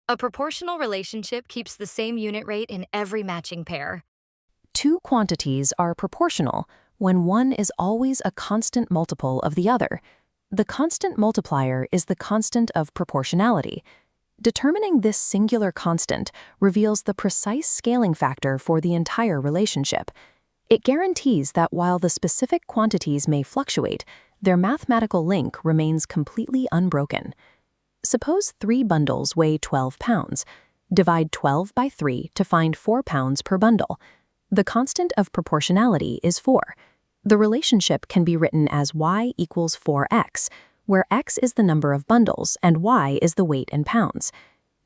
A proportional relationship keeps the same unit rate in every matching pair. Two quantities are proportional when one is always a constant multiple of the other. The constant multiplier is the constant of proportionality. Determining this singular constant reveals the precise scaling factor for the entire relationship. It guarantees that while the specific quantities may fluctuate, their mathematical link remains completely unbroken. Suppose 3 bundles weigh 12 pounds. Divide 12 by 3 to find 4 pounds per bundle. The constant of proportionality is 4. The relationship can be written as y equals 4x, where x is the number of bundles and y is the weight in pounds.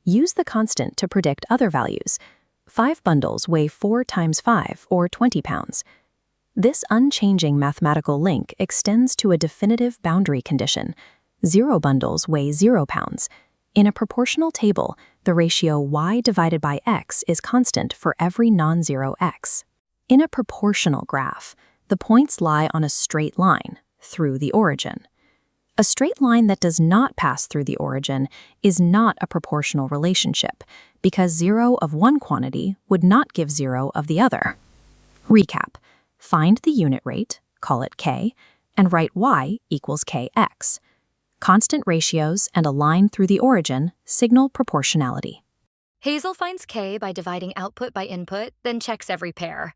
Use the constant to predict other values. 5 bundles weigh 4 times 5, or 20 pounds. This unchanging mathematical link extends to a definitive boundary condition. 0 bundles weigh 0 pounds. In a proportional table, the ratio y divided by x is constant for every non-zero x. In a proportional graph, the points lie on a straight line, through the origin. A straight line that does not pass through the origin is not a proportional relationship, because 0 of one quantity would not give 0 of the other. Recap. Find the unit rate, call it k, and write y equals kx. Constant ratios and a line through the origin signal proportionality. Hazel finds K by dividing output by input, then checks every pair.